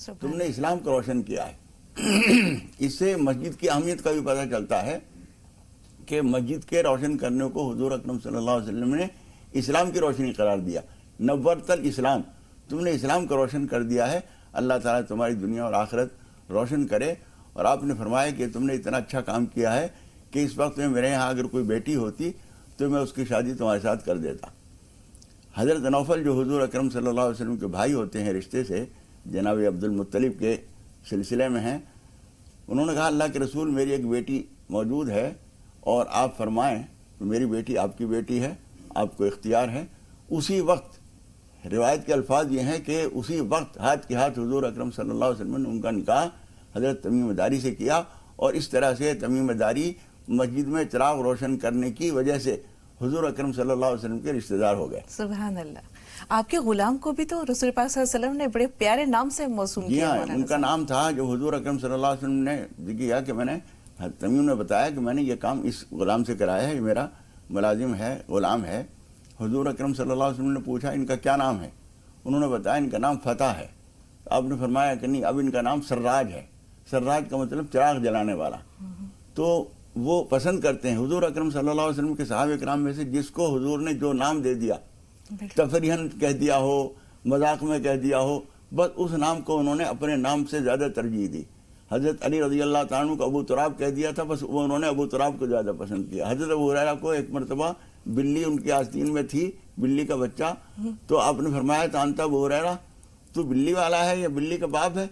تم نے اسلام کو روشن کیا ہے۔ اس سے مسجد کی اہمیت کا بھی پتہ چلتا ہے کہ مسجد کے روشن کرنے کو حضور اکرم صلی اللہ علیہ وسلم نے اسلام کی روشنی قرار دیا۔ نورت الاسلام، تم نے اسلام کو روشن کر دیا ہے، اللہ تعالیٰ تمہاری دنیا اور آخرت روشن کرے۔ اور آپ نے فرمایا کہ تم نے اتنا اچھا کام کیا ہے کہ اس وقت میں میرے یہاں اگر کوئی بیٹی ہوتی تو میں اس کی شادی تمہارے ساتھ کر دیتا۔ حضرت نوفل جو حضور اکرم صلی اللہ علیہ وسلم کے بھائی ہوتے ہیں رشتے سے، جناب عبد المطلب کے سلسلے میں ہیں، انہوں نے کہا اللہ کے رسول میری ایک بیٹی موجود ہے اور آپ فرمائیں کہ میری بیٹی آپ کی بیٹی ہے، آپ کو اختیار ہے۔ اسی وقت روایت کے الفاظ یہ ہیں کہ اسی وقت ہاتھ کے ہاتھ حضور اکرم صلی اللہ علیہ وسلم نے ان کا نکاح حضرت تمیم داری سے کیا، اور اس طرح سے تمیم داری مسجد میں چراغ روشن کرنے کی وجہ سے حضور اکرم صلی اللہ علیہ وسلم کے رشتہ دار ہو گئے۔ سبحان اللہ، آپ کے غلام کو بھی تو رسول پاک صلی اللہ علیہ وسلم نے بڑے پیارے نام سے موسوم جی کیا۔ ہاں، ان کا نام تھا جو حضور اکرم صلی اللہ علیہ وسلم نے کیا کہ میں نے، تمیم نے بتایا کہ میں نے یہ کام اس غلام سے کرایا ہے، یہ میرا ملازم ہے، غلام ہے۔ حضور اکرم صلی اللہ علیہ وسلم نے پوچھا ان کا کیا نام ہے؟ انہوں نے بتایا ان کا نام فتح ہے۔ آپ نے فرمایا کہ نہیں، اب ان کا نام سراج ہے۔ سراج کا مطلب چراغ جلانے والا۔ تو وہ پسند کرتے ہیں حضور اکرم صلی اللہ علیہ وسلم کے صحابہ کرام میں سے جس کو حضور نے جو نام دے دیا، تفریحاً کہہ دیا ہو، مذاق میں کہہ دیا ہو، بس اس نام کو انہوں نے اپنے نام سے زیادہ ترجیح دی۔ حضرت علی رضی اللہ تعالیٰ عنہ کو ابو تراب کہہ دیا تھا، بس وہ انہوں نے ابو تراب کو زیادہ پسند کیا۔ حضرت ابو ہریرہ کو ایک مرتبہ بلی ان کی آستین میں تھی، بلی کا بچہ، تو آپ نے فرمایا تھا انت ابو ہریرہ، تو بلی والا ہے یا بلی کا باپ ہے؟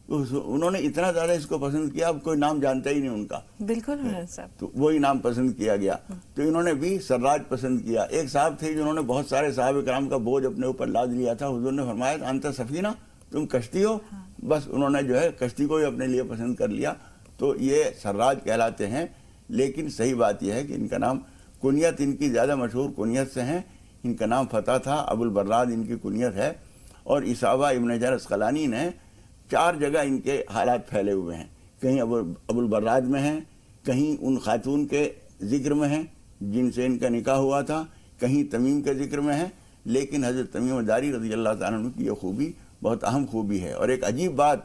انہوں نے اتنا زیادہ اس کو پسند کیا، اب کوئی نام جانتا ہی نہیں ان کا۔ بالکل صاحب، تو وہی نام پسند کیا گیا، تو انہوں نے بھی سراج پسند کیا۔ ایک صاحب تھے جنہوں نے بہت سارے صحابہ کرام کا بوجھ اپنے اوپر لاد لیا تھا، حضور نے فرمایا تھا انت سفینہ، تم کشتی ہو، بس انہوں نے جو ہے کشتی کو ہی اپنے لیے پسند کر لیا، تو یہ سراج کہلاتے ہیں۔ لیکن صحیح بات یہ ہے کہ ان کا نام، کنیت ان کی زیادہ مشہور کنیت سے ہیں۔ ان کا نام فتح تھا، ابو البراد ان کی کنیت ہے، اور اصابہ ابن حجر اسقلانی نے 4 جگہ ان کے حالات پھیلے ہوئے ہیں، کہیں ابو البراد میں ہیں، کہیں ان خاتون کے ذکر میں ہیں جن سے ان کا نکاح ہوا تھا، کہیں تمیم کے ذکر میں ہیں۔ لیکن حضرت تمیم داری رضی اللہ تعالیٰ عنہ کی یہ خوبی بہت اہم خوبی ہے، اور ایک عجیب بات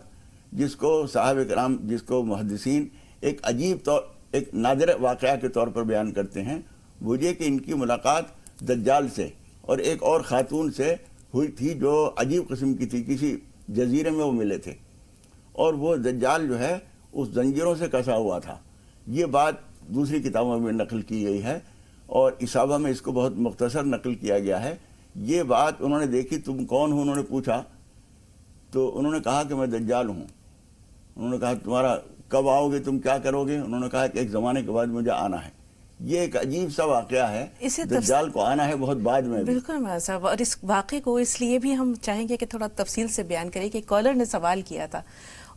جس کو صحابہ کرام، جس کو محدثین ایک عجیب طور، ایک نادر واقعہ کے طور پر بیان کرتے ہیں، وہ یہ کہ ان کی ملاقات دجال سے اور ایک اور خاتون سے ہوئی تھی جو عجیب قسم کی تھی، کسی جزیرے میں وہ ملے تھے، اور وہ دجال جو ہے اس زنجیروں سے کسا ہوا تھا۔ یہ بات دوسری کتابوں میں نقل کی گئی ہے، اور اصابہ میں اس کو بہت مختصر نقل کیا گیا ہے۔ یہ بات انہوں نے دیکھی، تم کون ہو؟ انہوں نے پوچھا، تو انہوں نے کہا کہ میں دجال ہوں۔ انہوں نے کہا تمہارا کب آؤ گے، تم کیا کرو گے؟ انہوں نے کہا کہ ایک زمانے کے بعد مجھے آنا ہے۔ یہ ایک عجیب سا واقعہ ہے، دجال کو آنا ہے بہت بعد میں۔ بالکل مولانا صاحب، اور اس واقعے کو اس لیے بھی ہم چاہیں گے کہ تھوڑا تفصیل سے بیان کریں کہ کالر نے سوال کیا تھا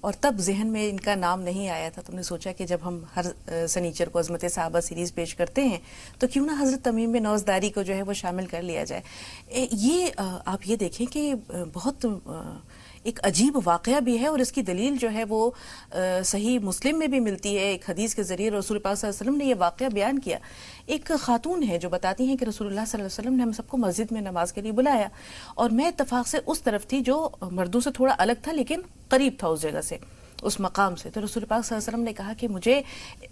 اور تب ذہن میں ان کا نام نہیں آیا تھا، تو ہم نے سوچا کہ جب ہم ہر سنیچر کو عظمت صحابہ سیریز پیش کرتے ہیں تو کیوں نہ حضرت تمیم بن اوس داری کو جو ہے وہ شامل کر لیا جائے۔ یہ آپ یہ دیکھیں کہ بہت ایک عجیب واقعہ بھی ہے، اور اس کی دلیل جو ہے وہ صحیح مسلم میں بھی ملتی ہے۔ ایک حدیث کے ذریعے رسول پاک صلی اللہ علیہ وسلم نے یہ واقعہ بیان کیا۔ ایک خاتون ہے جو بتاتی ہیں کہ رسول اللہ صلی اللہ علیہ وسلم نے ہم سب کو مسجد میں نماز کے لیے بلایا، اور میں اتفاق سے اس طرف تھی جو مردوں سے تھوڑا الگ تھا لیکن قریب تھا اس جگہ سے، اس مقام سے۔ تو رسول پاک صلی اللہ علیہ وسلم نے کہا کہ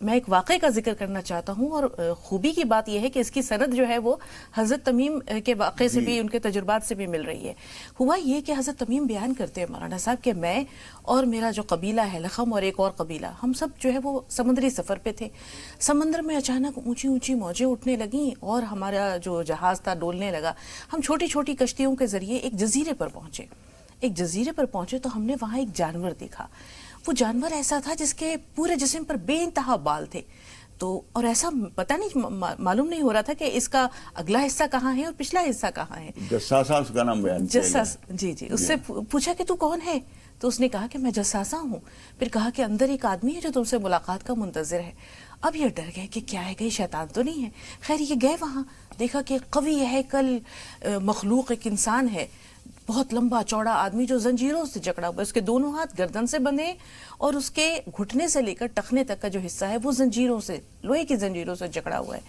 میں ایک واقعے کا ذکر کرنا چاہتا ہوں، اور خوبی کی بات یہ ہے کہ اس کی سند جو ہے وہ حضرت تمیم کے واقعے سے بھی، ان کے تجربات سے بھی مل رہی ہے۔ ہوا یہ کہ حضرت تمیم بیان کرتے ہیں مولانا صاحب کہ میں اور میرا جو قبیلہ ہے لخم اور ایک اور قبیلہ، ہم سب جو ہے وہ سمندری سفر پہ تھے۔ سمندر میں اچانک اونچی اونچی موجیں اٹھنے لگیں اور ہمارا جو جہاز تھا ڈولنے لگا۔ ہم چھوٹی چھوٹی کشتیوں کے ذریعے ایک جزیرے پر پہنچے۔ تو ہم نے وہاں ایک جانور دیکھا۔ وہ جانور ایسا تھا جس کے پورے جسم پر بے انتہا بال تھے، تو اور ایسا پتہ نہیں، معلوم نہیں ہو رہا تھا کہ اس کا اگلا حصہ کہاں ہے اور پچھلا حصہ کہاں ہے۔ جساسہ اس کا نام بیان کیا گیا۔ جساس، جی اس سے پوچھا کہ تو کون ہے؟ تو اس نے کہا کہ میں جساسہ ہوں۔ پھر کہا کہ اندر ایک آدمی ہے جو تم سے ملاقات کا منتظر ہے۔ اب یہ ڈر گئے کہ کیا ہے، کہیں شیطان تو نہیں ہے۔ خیر یہ گئے وہاں، دیکھا کہ قوی ہے کل مخلوق، ایک انسان ہے، بہت لمبا چوڑا آدمی جو زنجیروں سے جکڑا ہوا ہے، اس کے دونوں ہاتھ گردن سے بندھے اور اس کے گھٹنے سے لے کر ٹخنے تک کا جو حصہ ہے وہ زنجیروں سے، لوہے کی زنجیروں سے جکڑا ہوا ہے۔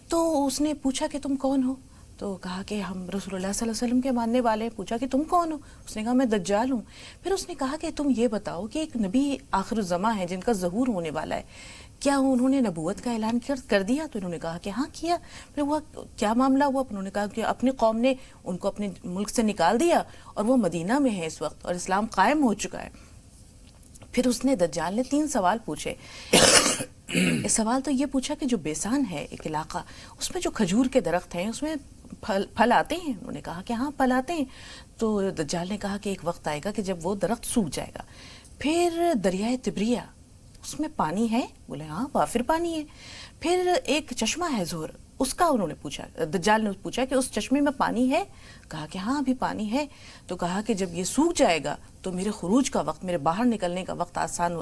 تو اس نے پوچھا کہ تم کون ہو؟ تو کہا کہ ہم رسول اللہ صلی اللہ علیہ وسلم کے ماننے والے ہیں. پوچھا کہ تم کون ہو؟ اس نے کہا میں دجال ہوں. پھر اس نے کہا کہ تم یہ بتاؤ کہ ایک نبی آخر الزماں ہے جن کا ظہور ہونے والا ہے, کیا انہوں نے نبوت کا اعلان کر دیا؟ تو انہوں نے کہا کہ ہاں کیا. پھر وہ کیا معاملہ ہوا؟ انہوں نے کہا کہ اپنی قوم نے ان کو اپنے ملک سے نکال دیا اور وہ مدینہ میں ہے اس وقت اور اسلام قائم ہو چکا ہے. پھر اس نے دجال نے 3 سوال پوچھے. سوال تو یہ پوچھا کہ جو بیسان ہے ایک علاقہ, اس میں جو کھجور کے درخت ہیں اس میں پھل آتے ہیں؟ انہوں نے کہا کہ ہاں پھل آتے ہیں. تو دجال نے کہا کہ ایک وقت آئے گا کہ جب وہ درخت سوکھ جائے گا. پھر دریائے تبریہ اس میں پانی ہے؟ بولے ہاں وافر پانی ہے. پھر ایک چشمہ ہے زہر, اس کا انہوں نے پوچھا, دجال نے پوچھا کہ اس چشمے میں پانی ہے؟ کہا کہ ہاں ابھی پانی ہے. تو کہا کہ جب یہ سوکھ جائے گا تو میرے خروج کا وقت, میرے باہر نکلنے کا وقت آسان,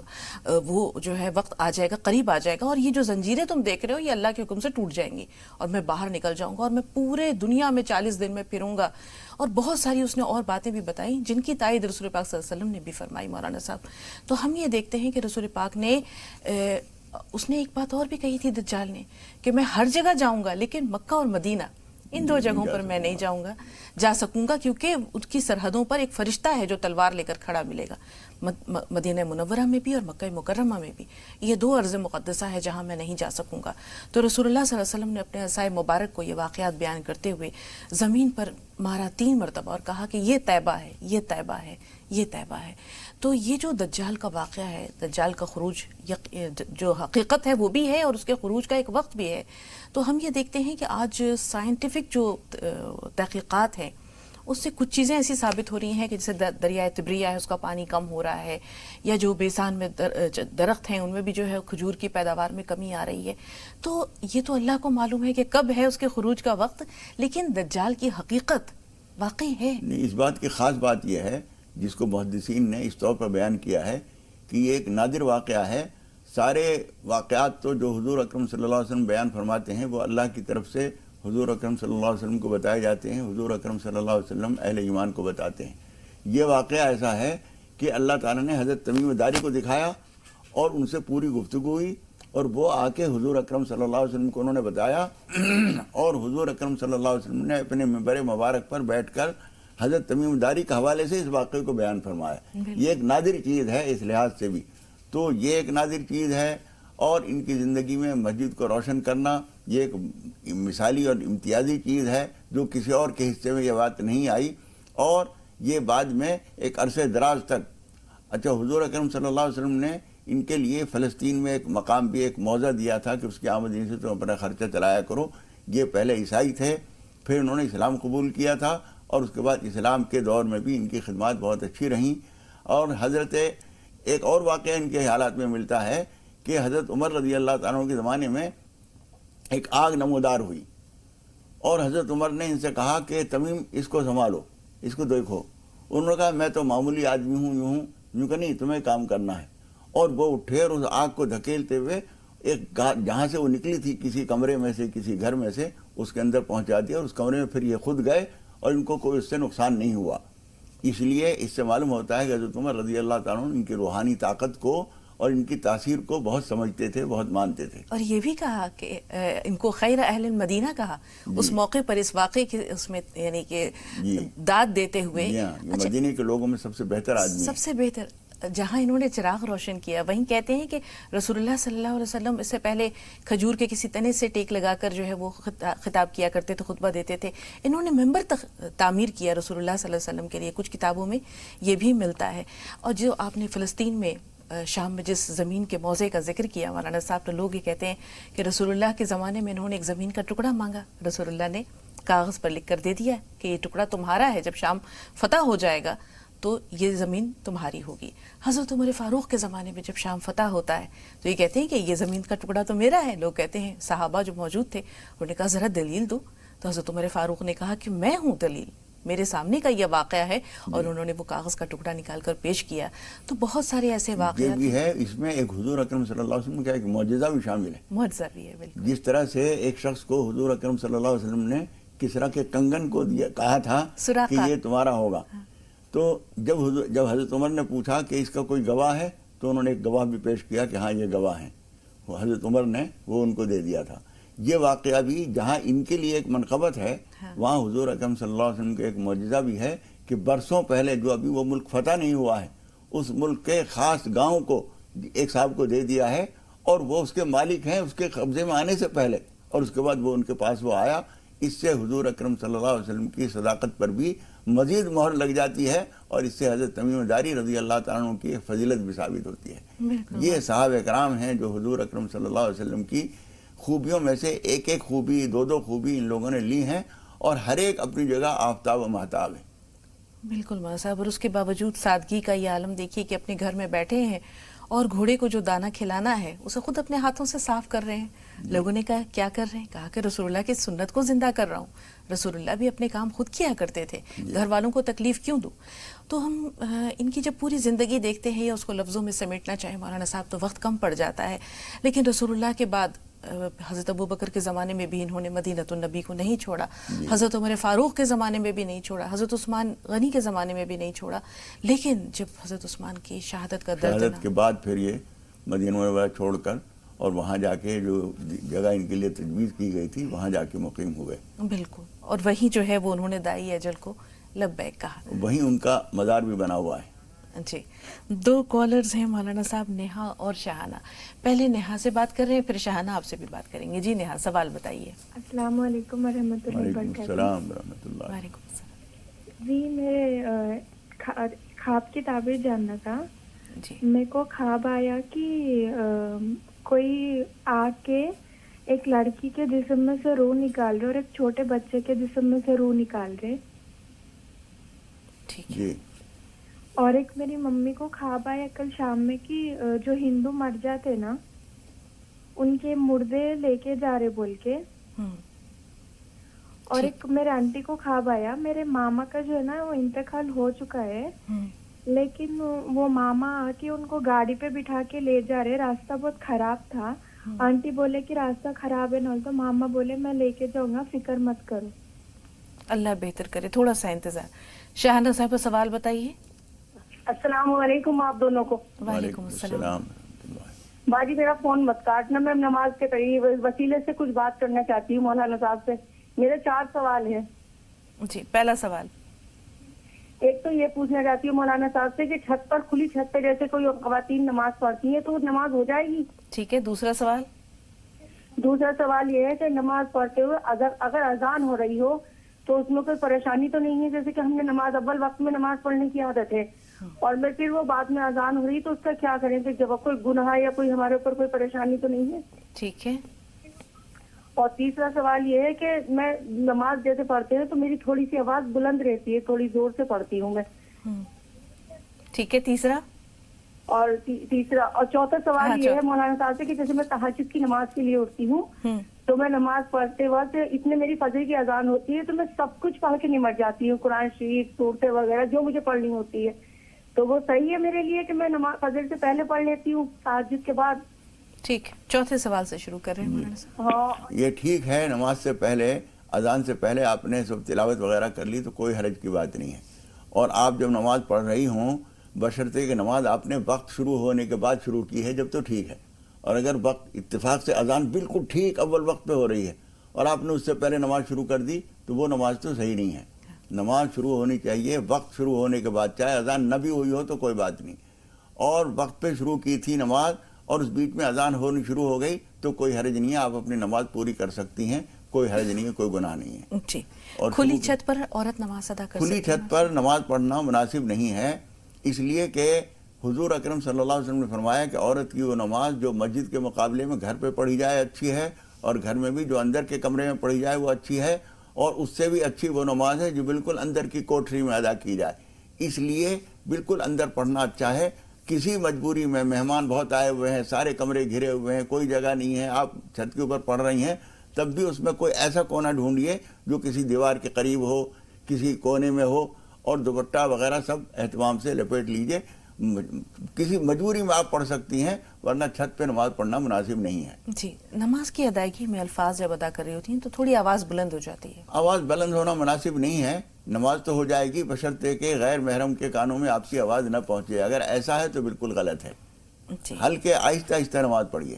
وہ جو ہے وقت آ جائے گا, قریب آ جائے گا, اور یہ جو زنجیریں تم دیکھ رہے ہو یہ اللہ کے حکم سے ٹوٹ جائیں گی اور میں باہر نکل جاؤں گا اور میں پورے دنیا میں 40 دن میں پھروں گا. اور بہت ساری اس نے اور باتیں بھی بتائیں جن کی تائید رسول پاک صلی اللہ علیہ وسلم نے بھی فرمائی. مولانا صاحب, تو ہم یہ دیکھتے ہیں کہ رسول پاک نے اس نے ایک بات اور بھی کہی تھی دجال نے کہ میں ہر جگہ جاؤں گا لیکن مکہ اور مدینہ ان 2 جگہوں پر میں نہیں جا سکوں گا, کیونکہ ان کی سرحدوں پر ایک فرشتہ ہے جو تلوار لے کر کھڑا ملے گا. مدینہ منورہ میں بھی اور مکہ مکرمہ میں بھی یہ 2 ارض مقدسہ ہے جہاں میں نہیں جا سکوں گا. تو رسول اللہ صلی اللہ علیہ وسلم نے اپنے عصائے مبارک کو یہ واقعات بیان کرتے ہوئے زمین پر مارا 3 مرتبہ اور کہا کہ یہ طیبہ ہے, یہ طیبہ ہے, یہ طیبہ ہے. تو یہ جو دجال کا واقعہ ہے, دجال کا خروج جو حقیقت ہے وہ بھی ہے اور اس کے خروج کا ایک وقت بھی ہے. تو ہم یہ دیکھتے ہیں کہ آج سائنٹیفک جو تحقیقات ہیں اس سے کچھ چیزیں ایسی ثابت ہو رہی ہیں کہ جیسے دریائے تبریہ ہے اس کا پانی کم ہو رہا ہے, یا جو بیسان میں درخت ہیں ان میں بھی جو ہے کھجور کی پیداوار میں کمی آ رہی ہے. تو یہ تو اللہ کو معلوم ہے کہ کب ہے اس کے خروج کا وقت, لیکن دجال کی حقیقت واقعی ہے. نہیں, اس بات کی خاص بات یہ ہے جس کو محدثین نے اس طور پر بیان کیا ہے کہ یہ ایک نادر واقعہ ہے. سارے واقعات تو جو حضور اکرم صلی اللہ علیہ وسلم بیان فرماتے ہیں وہ اللہ کی طرف سے حضور اکرم صلی اللہ علیہ وسلم کو بتائے جاتے ہیں, حضور اکرم صلی اللہ علیہ وسلم اہل ایمان کو بتاتے ہیں. یہ واقعہ ایسا ہے کہ اللہ تعالیٰ نے حضرت تمیم داری کو دکھایا اور ان سے پوری گفتگو ہوئی, اور وہ آ کے حضور اکرم صلی اللہ علیہ وسلم کو انہوں نے بتایا, اور حضور اکرم صلی اللہ علیہ وسلم نے اپنے منبر مبارک پر بیٹھ کر حضرت تمیم داری کے حوالے سے اس واقعے کو بیان فرمایا. یہ ایک نادر چیز ہے اس لحاظ سے بھی. تو یہ ایک نادر چیز ہے, اور ان کی زندگی میں مسجد کو روشن کرنا یہ ایک مثالی اور امتیازی چیز ہے جو کسی اور کے حصے میں یہ بات نہیں آئی. اور یہ بعد میں ایک عرصے دراز تک, اچھا حضور اکرم صلی اللہ علیہ وسلم نے ان کے لیے فلسطین میں ایک مقام بھی, ایک موضع دیا تھا کہ اس کی آمدنی سے تم اپنا خرچہ چلایا کرو. یہ پہلے عیسائی تھے, پھر انہوں نے اسلام قبول کیا تھا, اور اس کے بعد اسلام کے دور میں بھی ان کی خدمات بہت اچھی رہیں. اور حضرت ایک اور واقعہ ان کے حالات میں ملتا ہے کہ حضرت عمر رضی اللہ تعالیٰ عنہ کے زمانے میں ایک آگ نمودار ہوئی, اور حضرت عمر نے ان سے کہا کہ تمیم اس کو سنبھالو, اس کو دیکھو. انہوں نے کہا میں تو معمولی آدمی ہوں, یوں کہ نہیں, تمہیں کام کرنا ہے. اور وہ اٹھے اور اس آگ کو دھکیلتے ہوئے ایک جہاں سے وہ نکلی تھی کسی کمرے میں سے, کسی گھر میں سے, اس کے اندر پہنچا دیا, اور اس کمرے میں پھر یہ خود گئے اور ان کو کوئی اس سے نقصان نہیں ہوا. اس لیے اس سے معلوم ہوتا ہے کہ حضرت عمر رضی اللہ تعالیٰ عنہ ان کی روحانی طاقت کو اور ان کی تاثیر کو بہت سمجھتے تھے, بہت مانتے تھے. اور یہ بھی کہا کہ ان کو خیر اہل المدینہ کہا اس موقع پر, اس واقعے کی اس میں یعنی کہ داد دیتے ہوئے. مدینے کے لوگوں میں سب سے بہتر آدمی, سب سے بہتر, جہاں انہوں نے چراغ روشن کیا. وہیں کہتے ہیں کہ رسول اللہ صلی اللہ علیہ وسلم اس سے پہلے کھجور کے کسی تنے سے ٹیک لگا کر جو ہے وہ خطاب کیا کرتے تھے, خطبہ دیتے تھے. انہوں نے ممبر تک تعمیر کیا رسول اللہ صلی اللہ علیہ وسلم کے لیے. کچھ کتابوں میں یہ بھی ملتا ہے. اور جو آپ نے فلسطین میں شام میں جس زمین کے موضع کا ذکر کیا مولانا صاحب, تو لوگ یہ کہتے ہیں کہ رسول اللہ کے زمانے میں انہوں نے ایک زمین کا ٹکڑا مانگا, رسول اللہ نے کاغذ پر لکھ کر دے دیا کہ یہ ٹکڑا تمہارا ہے, جب شام فتح ہو جائے گا تو یہ زمین تمہاری ہوگی. حضرت عمر فاروق کے زمانے میں جب شام فتح ہوتا ہے تو یہ کہتے ہیں کہ یہ زمین کا ٹکڑا تو میرا ہے. لوگ کہتے ہیں, صحابہ جو موجود تھے انہوں نے کہا ذرا دلیل دو. تو حضرت عمر فاروق نے کہا کہ میں ہوں دلیل, میرے سامنے کا یہ واقعہ ہے, اور انہوں نے وہ کاغذ کا ٹکڑا نکال کر پیش کیا. تو بہت سارے ایسے واقعات بھی ہے. اس میں ایک حضور اکرم صلی اللہ علیہ وسلم کا ایک معجزہ بھی شامل ہے. معجزہ بھی ہے بالکل. جس طرح سے ایک شخص کو حضور اکرم صلی اللہ علیہ وسلم نے کسرا کے کنگن کو کہا تھا کہ یہ تمہارا ہوگا, تو جب حضرت عمر نے پوچھا کہ اس کا کوئی گواہ ہے, تو انہوں نے ایک گواہ بھی پیش کیا کہ ہاں یہ گواہ ہیں. حضرت عمر نے وہ ان کو دے دیا تھا. یہ واقعہ بھی جہاں ان کے لیے ایک منقبت ہے وہاں حضور اکرم صلی اللہ علیہ وسلم کا ایک معجزہ بھی ہے کہ برسوں پہلے جو ابھی وہ ملک فتح نہیں ہوا ہے اس ملک کے خاص گاؤں کو ایک صاحب کو دے دیا ہے اور وہ اس کے مالک ہیں اس کے قبضے میں آنے سے پہلے، اور اس کے بعد وہ ان کے پاس وہ آیا. اس سے حضور اکرم صلی اللہ علیہ وسلم کی صداقت پر بھی مزید مہر لگ جاتی ہے اور اس سے حضرت تمیم داری رضی اللہ تعالیٰ عنہ کی فضیلت بھی ثابت ہوتی ہے. یہ صحابہ کرام ہیں جو حضور اکرم صلی اللہ علیہ وسلم کی خوبیوں میں سے ایک ایک خوبی، دو دو خوبی ان لوگوں نے لی ہیں اور ہر ایک اپنی جگہ آفتاب و مہتاب ہے. بالکل مولانا صاحب، اور اس کے باوجود سادگی کا یہ عالم دیکھیے کہ اپنے گھر میں بیٹھے ہیں اور گھوڑے کو جو دانہ کھلانا ہے اسے خود اپنے ہاتھوں سے صاف کر رہے ہیں. لوگوں نے کہا کیا کر رہے ہیں؟ کہا کہ رسول اللہ کی سنت کو زندہ کر رہا ہوں. رسول اللہ بھی اپنے کام خود کیا کرتے تھے، گھر والوں کو تکلیف کیوں دوں؟ تو ہم ان کی جب پوری زندگی دیکھتے ہیں یا اس کو لفظوں میں سمیٹنا چاہے مولانا صاحب تو وقت کم پڑ جاتا ہے، لیکن رسول اللہ کے بعد حضرت ابو بکر کے زمانے میں بھی انہوں نے مدینۃ النبی کو نہیں چھوڑا، حضرت عمر فاروق کے زمانے میں بھی نہیں چھوڑا، حضرت عثمان غنی کے زمانے میں بھی نہیں چھوڑا. لیکن جب حضرت عثمان کی شہادت کا درد شہادت کے بعد پھر یہ مدینہ منورہ چھوڑ کر اور وہاں جا کے جو جگہ ان کے لیے تجویز کی گئی تھی وہاں جا کے مقیم ہوئے. بالکل، اور وہیں جو ہے وہ انہوں نے دائی اجل کو لبیک کہا. وہیں ان کا مزار بھی بنا ہوا ہے. جی، دو کالرز ہیں مولانا صاحب، نیہا اور شہانہ. پہلے نیہا سے بات کر رہے ہیں، پھر شہانہ آپ سے بھی بات کریں گے. جی نیہا، سوال بتائیے. السلام علیکم ورحمۃ اللہ وعلیکم وبرکاتہ. السلام ورحمۃ اللہ. وعلیکم السلام. جی میرے خواب کی تعبیر جاننا تھا. جی، میرے کو خواب آیا کہ کوئی آ کے ایک لڑکی کے جسم میں سے روح نکال رہے اور ایک چھوٹے بچے کے جسم میں سے روح نکال رہے. ٹھیک ہے. جی اور ایک میری ممی کو خواب آیا کل شام میں کہ جو ہندو مر جاتے نا ان کے مردے لے کے جا رہے بول کے. اور ایک میرے آنٹی کو خواب آیا میرے ماما کا جو ہے نا وہ انتقال ہو چکا ہے، لیکن وہ ماما آ کے ان کو گاڑی پہ بٹھا کے لے جا رہے. راستہ بہت خراب تھا. آنٹی بولے کہ راستہ خراب ہے نا، تو ماما بولے میں لے کے جاؤں گا، فکر مت کرو. اللہ بہتر کرے، تھوڑا سا انتظار. شہانہ صاحب سوال بتائیے. السلام علیکم آپ دونوں کو. وعلیکم السلام. باجی میرا فون مت کاٹنا، میں نماز کے قریب وسیلے سے کچھ بات کرنا چاہتی ہوں مولانا صاحب سے. میرے 4 سوال ہیں. جی، پہلا سوال. ایک تو یہ پوچھنا چاہتی ہوں مولانا صاحب سے کہ چھت پر، کھلی چھت پہ جیسے کوئی خواتین نماز پڑھتی ہیں تو نماز ہو جائے گی؟ ٹھیک ہے. دوسرا سوال. دوسرا سوال یہ ہے کہ نماز پڑھتے ہوئے اگر اذان ہو رہی ہو تو اس میں کوئی پریشانی تو نہیں ہے؟ جیسے کہ ہم نے نماز اول وقت میں نماز پڑھنے کی عادت ہے اور میں پھر وہ بعد میں اذان ہو رہی تو اس کا کیا کریں کہ جب کوئی گناہ یا کوئی ہمارے اوپر کوئی پریشانی تو نہیں ہے؟ ٹھیک ہے. اور تیسرا سوال یہ ہے کہ میں نماز جیسے پڑھتے ہیں تو میری تھوڑی سی آواز بلند رہتی ہے، تھوڑی زور سے پڑھتی ہوں میں. ٹھیک ہے. تیسرا. اور تیسرا اور چوتھا سوال یہ ہے مولانا صاحب سے کہ جیسے میں تہجد کی نماز کے لیے اٹھتی ہوں تو میں نماز پڑھتے وقت اتنے میری فجر کی اذان ہوتی ہے تو میں سب کچھ پڑھ کے نمٹ جاتی ہوں، قرآن شریف، سورتیں وغیرہ جو مجھے پڑھنی ہوتی ہے. تو وہ صحیح ہے میرے لیے کہ میں نماز فجر سے پہلے پڑھ لیتی ہوں تہجد کے بعد؟ ٹھیک ہے. چوتھے سوال سے شروع کر رہے ہیں مولانا صاحب. ہاں یہ ٹھیک ہے. نماز سے پہلے، اذان سے پہلے آپ نے سب تلاوت وغیرہ کر لی تو کوئی حرج کی بات نہیں ہے. اور آپ جب نماز پڑھ رہی ہوں بشرطے کہ نماز آپ نے وقت شروع ہونے کے بعد شروع کی ہے جب تو ٹھیک ہے. اور اگر وقت اتفاق سے اذان بالکل ٹھیک اول وقت پہ ہو رہی ہے اور آپ نے اس سے پہلے نماز شروع کر دی تو وہ نماز تو صحیح نہیں ہے. نماز شروع ہونی چاہیے وقت شروع ہونے کے بعد، چاہے اذان نہ بھی ہوئی ہو تو کوئی بات نہیں. اور وقت پہ شروع کی تھی نماز اور اس بیچ میں اذان ہونی شروع ہو گئی تو کوئی حرج نہیں ہے، آپ اپنی نماز پوری کر سکتی ہیں، کوئی حرج نہیں ہے، کوئی گناہ نہیں ہے. جی. اور کھلی چھت پر عورت نماز ادا کر سکتی ہے؟ کھلی چھت پر نماز پڑھنا مناسب نہیں ہے، اس لیے کہ حضور اکرم صلی اللہ علیہ وسلم نے فرمایا کہ عورت کی وہ نماز جو مسجد کے مقابلے میں گھر پہ پڑھی جائے اچھی ہے، اور گھر میں بھی جو اندر کے کمرے میں پڑھی جائے وہ اچھی ہے، اور اس سے بھی اچھی وہ نماز ہے جو بالکل اندر کی کوٹھری میں ادا کی جائے. اس لیے بالکل اندر پڑھنا اچھا ہے. کسی مجبوری میں مہمان بہت آئے ہوئے ہیں، سارے کمرے گھرے ہوئے ہیں، کوئی جگہ نہیں ہے، آپ چھت کے اوپر پڑھ رہی ہیں، تب بھی اس میں کوئی ایسا کونا ڈھونڈیے جو کسی دیوار کے قریب ہو، کسی کونے میں ہو، اور دوپٹہ وغیرہ سب اہتمام سے لپیٹ لیجئے. کسی مجبوری میں آپ پڑھ سکتی ہیں، ورنہ چھت پہ نماز پڑھنا مناسب نہیں ہے. جی. نماز کی ادائیگی میں الفاظ جب ادا کر رہی ہوتی ہیں تو تھوڑی آواز بلند ہو جاتی ہے. آواز بلند ہونا مناسب نہیں ہے. نماز تو ہو جائے گی بشرطے کہ غیر محرم کے کانوں میں آپ کی آواز نہ پہنچے. اگر ایسا ہے تو بالکل غلط ہے. جی. ہلکے آہستہ آہستہ نماز پڑھیے.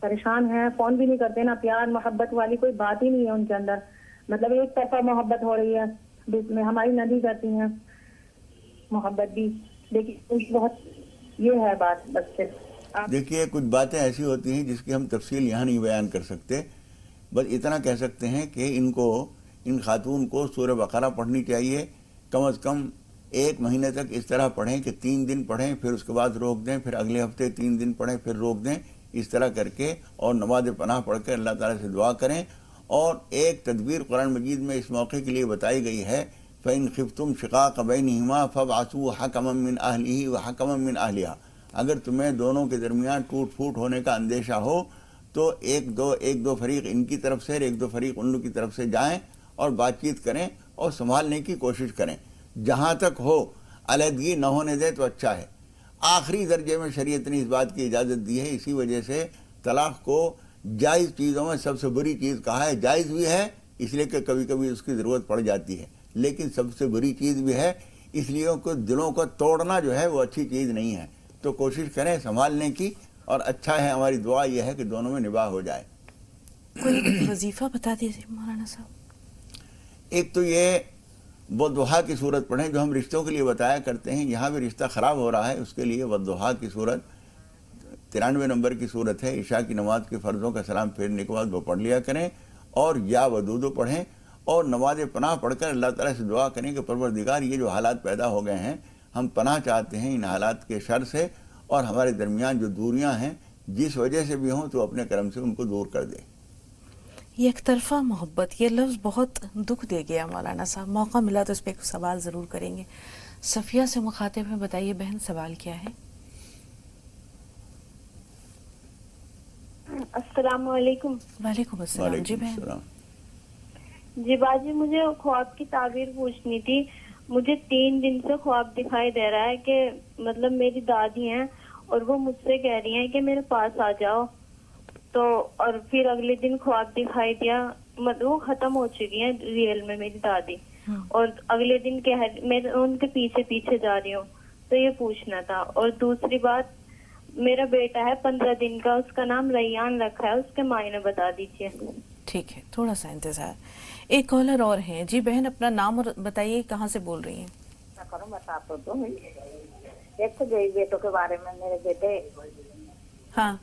پریشان ہیں, فون بھی نہیں کرتے, نہ پیار محبت والی کوئی بات ہی نہیں ہے ان کے اندر. مطلب ایک طرفہ محبت ہو رہی ہے, بیچ میں ہماری ندی کرتی ہیں محبت بھی, لیکن بہت یہ ہے بات. بس صرف دیکھیے کچھ باتیں ایسی ہوتی ہیں جس کی ہم تفصیل یہاں نہیں بیان کر سکتے. بس اتنا کہہ سکتے ہیں کہ ان خاتون کو سورہ بقرہ پڑھنی چاہیے. کم از کم 1 مہینے تک اس طرح پڑھیں کہ 3 دن پڑھیں, پھر اس کے بعد روک دیں, پھر اگلے ہفتے 3 دن پڑھیں, پھر روک دیں. اس طرح کر کے اور نماز پناہ پڑھ کر اللہ تعالیٰ سے دعا کریں. اور ایک تدبیر قرآن مجید میں اس موقع کے لیے بتائی گئی ہے, فَإِنْ خِفْتُمْ شِقَاقَ بَيْنِهِمَا فَابْعَثُوا حَكَمًا مِّنْ أَهْلِهِ وَحَكَمًا مِّنْ أَهْلِهَا. اگر تمہیں دونوں کے درمیان ٹوٹ پھوٹ ہونے کا اندیشہ ہو تو ایک دو فریق ان کی طرف سے اور 1-2 فریق ان لوگ کی طرف سے جائیں اور بات چیت کریں اور سنبھالنے کی کوشش کریں. جہاں تک ہو علیحدگی نہ ہونے دے تو اچھا ہے. آخری درجے میں شریعت نے اس بات کی اجازت دی ہے. اسی وجہ سے طلاق کو جائز چیزوں میں سب سے بری چیز کہا ہے. جائز بھی ہے اس لیے کہ کبھی کبھی اس کی ضرورت پڑ جاتی ہے, لیکن سب سے بری چیز بھی ہے اس لیے کہ دلوں کو توڑنا جو ہے وہ اچھی چیز نہیں ہے. تو کوشش کریں سنبھالنے کی, اور اچھا ہے, ہماری دعا یہ ہے کہ دونوں میں نباہ ہو جائے. کوئی وظیفہ بتا دیجیے مولانا صاحب. ایک تو یہ والضحیٰ کی صورت پڑھیں جو ہم رشتوں کے لیے بتایا کرتے ہیں. یہاں بھی رشتہ خراب ہو رہا ہے, اس کے لیے والضحیٰ کی صورت 93 نمبر کی صورت ہے. عشاء کی نماز کے فرضوں کا سلام پھیرنے کے بعد وہ پڑھ لیا کریں, اور یا ودودو پڑھیں, اور نماز پناہ پڑھ کر اللہ تعالیٰ سے دعا کریں کہ پروردگار یہ جو حالات پیدا ہو گئے ہیں ہم پناہ چاہتے ہیں ان حالات کے شر سے, اور ہمارے درمیان جو دوریاں ہیں جس وجہ سے بھی ہوں تو اپنے کرم سے ان کو دور کر دے. یک طرفہ محبت, یہ لفظ بہت دکھ دے گیا مولانا صاحب. موقع ملا تو اس پہ ایک سوال ضرور کریں گے. صفیہ سے مخاطب ہیں, بتائیے بہن سوال کیا ہے؟ السلام علیکم. وعلیکم السلام. جی بہن. جی باجی, مجھے خواب کی تعبیر پوچھنی تھی. مجھے 3 دن سے خواب دکھائی دے رہا ہے کہ مطلب میری دادی ہیں اور وہ مجھ سے کہہ رہی ہیں کہ میرے پاس آ جاؤ. تو اور پھر اگلے دن خواب دکھائی دیا, مطلب وہ ختم ہو چکی ہیں ریئل میں میری دادی, اور اگلے دن میں ان کے پیچھے جا رہی ہوں. تو یہ پوچھنا تھا. اور دوسری بات, میرا بیٹا ہے 15 دن کا, اس کا نام ریان رکھا ہے, اس کے معنی بتا دیجیے. ٹھیک ہے, تھوڑا سا انتظار. ایک کالر اور ہیں. جی بہن اپنا نام اور بتائیے, کہاں سے بول رہی ہیں؟ بتا تو دو. ایک تو بیٹوں کے بارے میں, میرے بیٹے. ہاں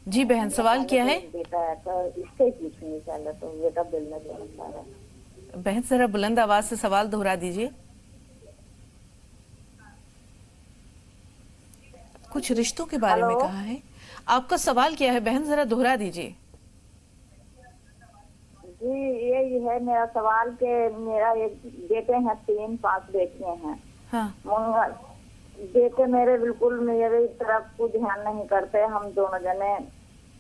جی بہن, سوال کیا ہے؟ بیٹا ہے تو اس سے پوچھنے چاہیے, تو بیٹا بولنا چاہتا ہے. بہن ذرا بلند آواز سے سوال دہرا دیجیے. کچھ رشتوں کے بارے میں کہا ہے. آپ کا سوال کیا ہے بہن, ذرا دہرا دیجیے. جی یہی ہے میرا سوال کہ میرا ایک بیٹے ہیں, 3-5 بیٹیاں ہیں. ہاں. بیٹے میرے بالکل میرے طرف کو دھیان نہیں کرتے. ہم دونوں جنے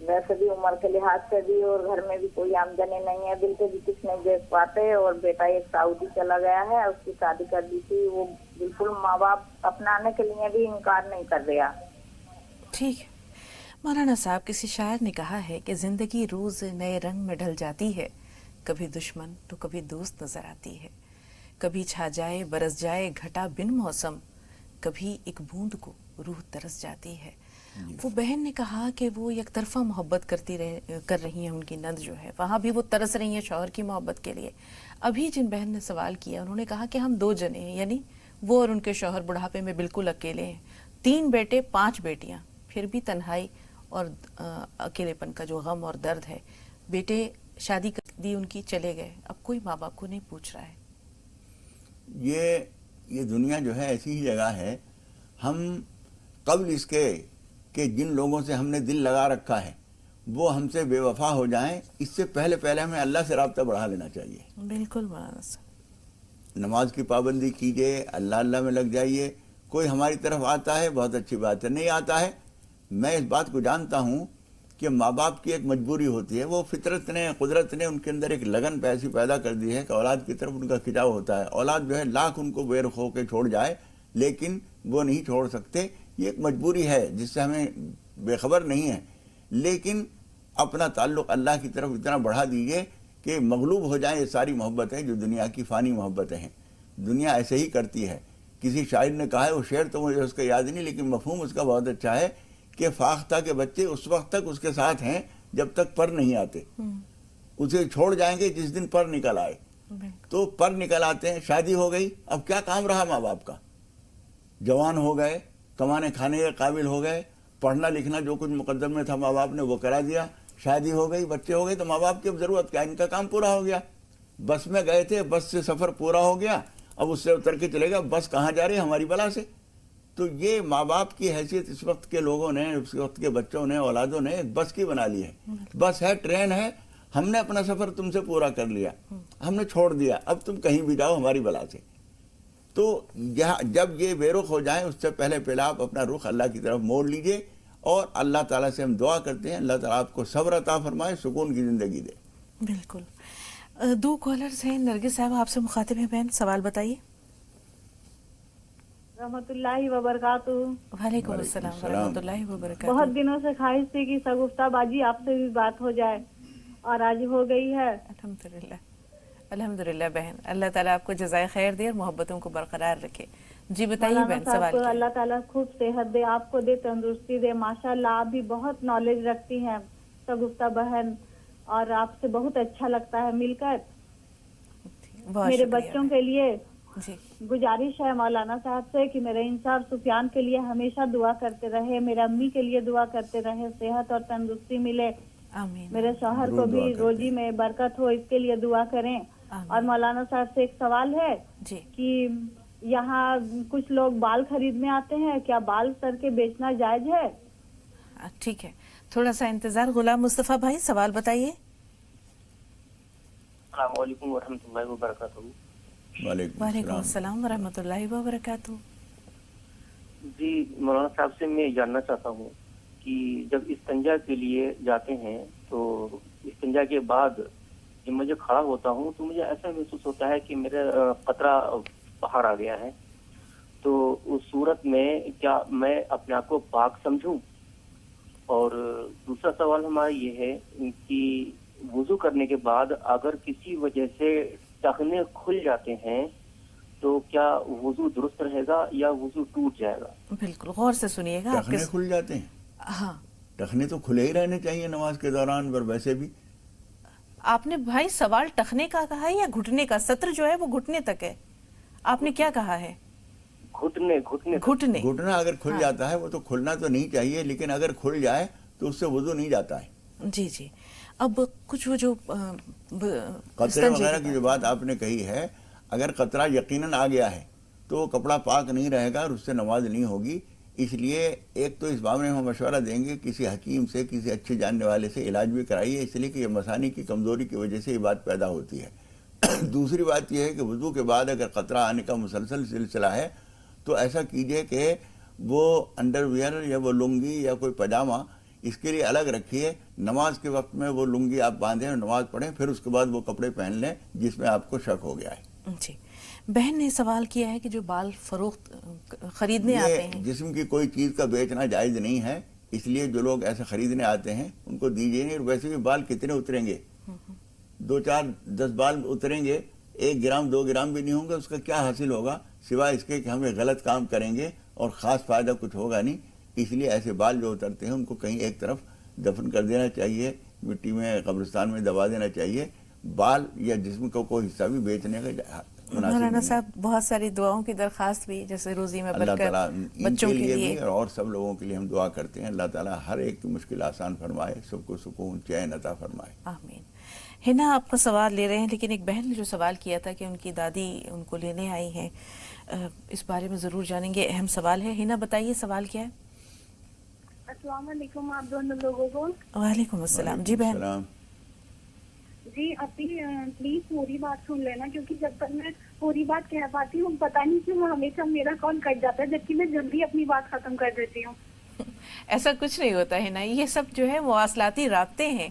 ویسے بھی عمر کے لحاظ سے بھی اور گھر میں بھی کوئی آمدنی نہیں ہے, بالکل بھی کچھ نہیں دیکھ پاتے. اور بیٹا ایک سعودی چلا گیا ہے, اس کی شادی کر دی تھی, وہ بالکل ماں باپ اپنانے کے لیے بھی انکار نہیں کر رہا. ٹھیک ہے مولانا صاحب, کسی شاعر نے کہا ہے کہ زندگی روز نئے رنگ میں ڈھل جاتی ہے, کبھی دشمن تو کبھی دوست نظر آتی ہے, کبھی چھا جائے برس جائے گھٹا بن موسم, کبھی ایک بوند کو روح ترس جاتی ہے. وہ بہن نے کہا کہ وہ یک طرفہ محبت کر رہی ہیں, ان کی نند جو ہے وہاں بھی وہ ترس رہی ہیں شوہر کی محبت کے لیے. ابھی جن بہن نے سوال کیا انہوں نے کہا کہ ہم 2 جنے ہیں, یعنی وہ اور ان کے شوہر بڑھاپے میں بالکل اکیلے ہیں. 3 بیٹے 5 بیٹیاں, پھر بھی تنہائی اور اکیلے پن کا جو غم اور درد ہے. بیٹے شادی کر دی ان کی, چلے گئے, اب کوئی ماں باپ کو نہیں پوچھ رہا ہے. یہ دنیا جو ہے ایسی ہی جگہ ہے. ہم قبل اس کے کہ جن لوگوں سے ہم نے دل لگا رکھا ہے وہ ہم سے بے وفا ہو جائیں, اس سے پہلے ہمیں اللہ سے رابطہ بڑھا لینا چاہیے. بالکل. نماز کی پابندی کیجئے, اللہ میں لگ جائیے. کوئی ہماری طرف آتا ہے بہت اچھی بات ہے, نہیں آتا ہے, میں اس بات کو جانتا ہوں کہ ماں باپ کی ایک مجبوری ہوتی ہے. وہ فطرت نے, قدرت نے ان کے اندر ایک لگن ایسی پیدا کر دی ہے کہ اولاد کی طرف ان کا کھچاؤ ہوتا ہے. اولاد جو ہے لاکھ ان کو بے رخ ہو کے چھوڑ جائے لیکن وہ نہیں چھوڑ سکتے. یہ ایک مجبوری ہے جس سے ہمیں بے خبر نہیں ہے, لیکن اپنا تعلق اللہ کی طرف اتنا بڑھا دیجئے کہ مغلوب ہو جائیں یہ ساری محبتیں جو دنیا کی فانی محبتیں ہیں. دنیا ایسے ہی کرتی ہے. کسی شاعر نے کہا ہے, وہ شعر تو مجھے اس کا یاد نہیں لیکن مفہوم اس کا بہت اچھا ہے, کہ فاختہ کے بچے اس وقت تک اس کے ساتھ ہیں جب تک پر نہیں آتے، اسے چھوڑ جائیں گے جس دن پر نکل آئے. تو پر نکل آتے ہیں، شادی ہو گئی، اب کیا کام رہا ماں باپ کا؟ جوان ہو گئے، کمانے کھانے کے قابل ہو گئے، پڑھنا لکھنا جو کچھ مقدر میں تھا ماں باپ نے وہ کرا دیا، شادی ہو گئی، بچے ہو گئے، تو ماں باپ کی اب ضرورت کیا؟ ان کا کام پورا ہو گیا. بس میں گئے تھے، بس سے سفر پورا ہو گیا، اب اس سے اتر کے چلے گا، بس کہاں جا رہی ہے؟ ہماری بلا سے. تو یہ ماں باپ کی حیثیت اس وقت کے لوگوں نے، اس وقت کے بچوں نے، اولادوں نے ایک بس کی بنا لی ہے. بس ہے، ٹرین ہے، ہم نے اپنا سفر تم سے پورا کر لیا، ہم نے چھوڑ دیا، اب تم کہیں بھی جاؤ ہماری بلا سے. تو جب یہ بے رخ ہو جائیں اس سے پہلے آپ اپنا رخ اللہ کی طرف موڑ لیجئے، اور اللہ تعالیٰ سے ہم دعا کرتے ہیں اللہ تعالیٰ آپ کو صبر عطا فرمائے، سکون کی زندگی دے. بالکل. 2 کالرز ہیں. نرگس صاحب آپ سے مخاطب ہیں بہن، سوال بتائیے. رحمت اللہ وبرکاتہ. وعلیکم السلام ورحمۃ اللہ وبرکاتہ. بہت دنوں سے خواہش تھی کہ شگفتہ باجی آپ سے بھی بات ہو جائے، اور آج ہو گئی ہے. الحمدللہ الحمدللہ بہن، اللہ تعالیٰ آپ کو جزائے خیر دے اور محبتوں کو برقرار رکھے. جی بتائیے بہن، سوال کو کیا؟ اللہ تعالیٰ خوب صحت دے، آپ کو دے تندرستی دے. ماشاءاللہ آپ بھی بہت نالج رکھتی ہیں شگفتہ بہن، اور آپ سے بہت اچھا لگتا ہے مل کر. بہت میرے شکریہ بچوں کے لیے جی گزارش ہے مولانا صاحب سے کہ میرے انصاف سفیان کے لیے ہمیشہ دعا کرتے رہے، میرے امی کے لیے دعا کرتے رہے، صحت اور تندرستی ملے. آمین. میرے شوہر کو بھی روزی میں برکت ہو، اس کے لیے دعا کریں. اور مولانا صاحب سے ایک سوال ہے جی کہ یہاں کچھ لوگ بال خریدنے آتے ہیں، کیا بال سر کے بیچنا جائز ہے؟ ٹھیک ہے، تھوڑا سا انتظار. غلام مصطفیٰ بھائی سوال بتائیے. السلام علیکم ورحمۃ اللہ وبرکاتہ. وعلیکم السلام ورحمۃ اللہ وبرکاتہ. جی مولانا صاحب سے میں جاننا چاہتا ہوں کہ جب استنجا کے لیے جاتے ہیں تو استنجا کے بعد جب مجھے کھڑا ہوتا ہوں تو مجھے ایسا محسوس ہوتا ہے کہ میرا قطرہ باہر آ گیا ہے. تو اس صورت میں کیا میں اپنے آپ کو پاک سمجھوں؟ اور دوسرا سوال ہمارا یہ ہے کہ وضو کرنے کے بعد اگر کسی وجہ سے ٹخنے کھل جاتے ہیں تو کیا وضو درست رہے گا یا وضو ٹوٹ جائے گا؟ بالکل غور سے سنیے گا. ٹخنے کھل جاتے ہیں؟ ہاں، ٹخنے تو کھلے ہی رہنے چاہیے نماز کے دوران، پر ویسے بھی آپ نے بھائی سوال ٹخنے کا کہا ہے یا گھٹنے کا؟ سطر جو ہے وہ گھٹنے تک ہے، آپ نے کیا کہا ہے؟ گھٹنا اگر کھل جاتا ہے وہ تو کھلنا تو نہیں چاہیے، لیکن اگر کھل جائے تو اس سے وضو نہیں جاتا ہے. جی جی. اب کچھ وہ جو قطرے وغیرہ کی جو بات آپ نے کہی ہے، اگر قطرہ یقیناً آ گیا ہے تو وہ کپڑا پاک نہیں رہے گا اور اس سے نماز نہیں ہوگی. اس لیے ایک تو اس باب میں ہم مشورہ دیں گے کسی حکیم سے، کسی اچھے جاننے والے سے علاج بھی کرائیے، اس لیے کہ یہ مثانی کی کمزوری کی وجہ سے یہ بات پیدا ہوتی ہے. دوسری بات یہ ہے کہ وضو کے بعد اگر قطرہ آنے کا مسلسل سلسلہ ہے تو ایسا کیجئے کہ وہ انڈر ویئر یا وہ لنگی یا کوئی پاجامہ اس کے لیے الگ رکھیے. نماز کے وقت میں وہ لنگی آپ باندھیں اور نماز پڑھیں، پھر اس کے بعد وہ کپڑے پہن لیں جس میں آپ کو شک ہو گیا ہے. جی. بہن نے سوال کیا ہے کہ جو بال فروخت خریدنے آتے ہیں، جسم کی کوئی چیز کا بیچنا جائز نہیں ہے، اس لیے جو لوگ ایسے خریدنے آتے ہیں ان کو دیجیے نہیں. اور ویسے بھی بال کتنے اتریں گے؟ 2 4 10 بال اتریں گے، 1 گرام 2 گرام بھی نہیں ہوں گے. اس کا کیا حاصل ہوگا سوائے اس کے کہ ہم ایک غلط کام کریں گے اور خاص فائدہ کچھ ہوگا نہیں. اس لیے ایسے بال جو اترتے ہیں ان کو کہیں ایک طرف دفن کر دینا چاہیے، مٹی میں قبرستان میں دبا دینا چاہیے. بال یا جسم کا کوئی حصہ بھی بیچنے کا مولانا صاحب بہت ساری دعاؤں کی درخواست بھی، جیسے روزی میں اللہ تعالیٰ بچوں کے لیے بھی اور سب لوگوں کے لیے ہم دعا کرتے ہیں اللہ تعالیٰ ہر ایک کی مشکل آسان فرمائے، سب کو سکون چین عطا فرمائے. آمین. ہنا آپ کا سوال لے رہے ہیں، لیکن ایک بہن نے جو سوال کیا تھا کہ ان کی دادی ان کو لینے آئی ہیں، اس بارے میں ضرور جانیں گے. اہم سوال ہے. ہنا بتائیے سوال کیا ہے؟ السلام علیکم آپ دونوں لوگوں کو. وعلیکم السلام. جی بہن. جی اپنی پلیز پوری بات سن لینا، کیونکہ جب تک میں پوری بات کہہ پاتی ہوں پتہ نہیں کیوں ہمیشہ میرا کال کٹ جاتا ہے، جبکہ میں جلدی اپنی بات ختم کر دیتی ہوں. ایسا کچھ نہیں ہوتا ہے نا، یہ سب جو ہے مواصلاتی رابطے ہیں،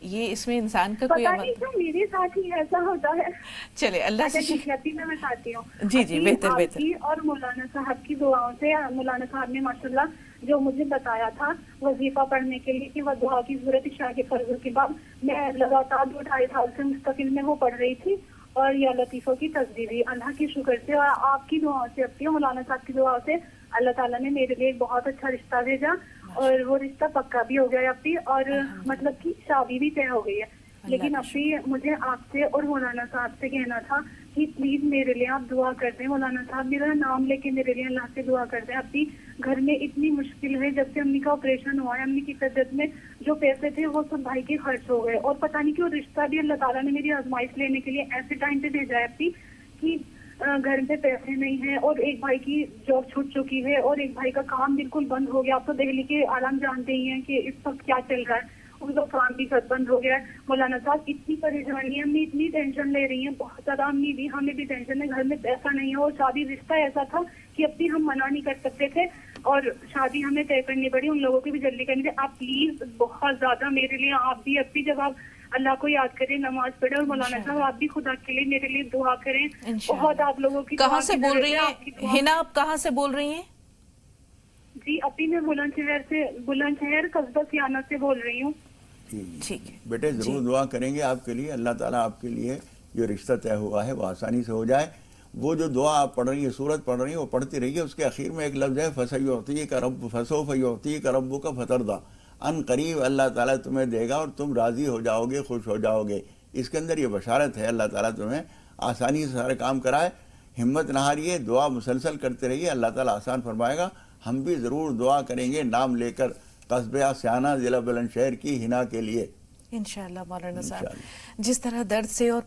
یہ اس میں انسان کا کوئی پتہ نہیں کیوں میرے ساتھ ہی ایسا ہوتا ہے. چلے اللہ سے میں بتاتی ہوں. جی جی بہتر بہتر. اور مولانا صاحب کی دعاؤں سے مولانا صاحب نے ماشاء اللہ جو مجھے بتایا تھا وظیفہ پڑھنے کے لیے کہ وہ دعا کی ضرورت عشاء کے فرض کے بعد، میں لگاتار 2-2.5 سال سے مستقل میں وہ پڑھ رہی تھی اور یا لطیفوں کی تصدیری اللہ کے شکر سے اور آپ کی دعاؤں سے، اپنی مولانا صاحب کی دعاؤں سے اللہ تعالیٰ نے میرے لیے ایک بہت اچھا رشتہ بھیجا. اور وہ رشتہ پکا بھی ہو گیا ہے اپی, اور مطلب کہ شادی بھی طے ہو گئی ہے. لیکن اپی مجھے آپ سے اور مولانا صاحب سے کہنا تھا کہ پلیز میرے لیے آپ دعا کر دیں. مولانا صاحب میرا نام لے کے میرے لیے اللہ سے دعا کر دیں. اپی گھر میں اتنی مشکل ہے, جب سے امی کا آپریشن ہوا ہے امی کی طبیعت میں جو پیسے تھے وہ سب بھائی کے خرچ ہو گئے, اور پتہ نہیں کیوں رشتہ بھی اللہ تعالیٰ نے میری آزمائش لینے کے لیے ایسے ٹائم پہ بھیجا ہے اپی کہ گھر پہ پیسے نہیں ہیں, اور ایک بھائی کی جاب چھوٹ چکی ہے, اور ایک بھائی کا کام بالکل بند ہو گیا. آپ تو دہلی کے عالم جانتے ہی ہیں کہ اس وقت کیا چل رہا ہے, ان کا کام بھی بند ہو گیا ہے. مولانا صاحب اتنی پریشانی ہے, امی اتنی ٹینشن لے رہی ہیں, بہت زیادہ. امی بھی ہمیں بھی ٹینشن ہے, گھر میں پیسہ نہیں ہے, اور شادی رشتہ ایسا تھا کہ اب بھی ہم منع نہیں کر سکتے تھے, اور شادی ہمیں طے کرنی پڑی, ان لوگوں کی بھی جلدی کرنی تھی. آپ پلیز بہت زیادہ میرے لیے, آپ بھی اب بھی جب آپ اللہ کو یاد کریں, نماز پڑھیں, اور مولانا صاحب آپ بھی خدا کے لیے میرے لیے دعا کریں. بہت آپ لوگوں کی. کہاں سے بول رہی ہیں ہنا, آپ کہاں سے بول رہی ہیں؟ جی اپی میں بلند شہر قصبہ سیانہ سے بول رہی ہوں. ٹھیک ہے بیٹے, ضرور دعا کریں گے آپ کے لیے. اللہ تعالیٰ آپ کے لیے جو رشتہ طے ہوا ہے وہ آسانی سے ہو جائے. وہ جو دعا آپ پڑھ رہی ہے, سورت پڑھ رہی ہے, وہ پڑھتی رہیے. اس کے اخیر میں ایک لفظ ہے فَسَوْفَ يُعْطِيكَ فَتَرْضَىٰ, ان قریب اللہ تعالیٰ تمہیں دے گا اور تم راضی ہو جاؤ گے, خوش ہو جاؤ گے. اس کے اندر یہ بشارت ہے, اللہ تعالیٰ تمہیں آسانی سے سارے کام کرائے. ہمت نہ ہاریے, دعا مسلسل کرتے رہیے, اللہ تعالیٰ آسان فرمائے گا. ہم بھی ضرور دعا کریں گے نام لے کر قصبہ سیانہ ضلع بلند شہر کی ہنا کے لیے انشاءاللہ. مولانا صاحب جس طرح درد سے اور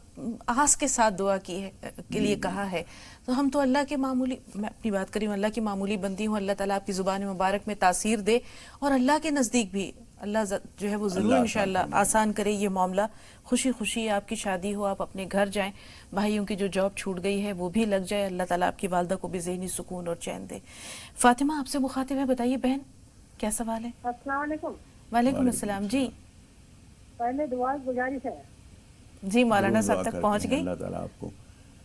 آس کے ساتھ دعا کی ہے کے لیے کہا ہے, تو ہم تو اللہ کے معمولی, میں اپنی بات کری ہوں, اللہ کی معمولی بندی ہوں. اللہ تعالیٰ آپ کی زبان مبارک میں تاثیر دے, اور اللہ کے نزدیک بھی اللہ جو ہے وہ ضرور انشاءاللہ آسان کرے یہ معاملہ. خوشی خوشی آپ کی شادی ہو, آپ اپنے گھر جائیں, بھائیوں کی جو جاب چھوٹ گئی ہے وہ بھی لگ جائے. اللہ تعالیٰ آپ کی والدہ کو بھی ذہنی سکون اور چین دے. فاطمہ آپ سے مخاطب ہے, بتائیے بہن کیا سوال ہے؟ السلام علیکم. وعلیکم السلام. جی پہلے دعا گزارش ہے. جی مولانا صاحب تک پہنچ گئی. اللہ تعالیٰ آپ کو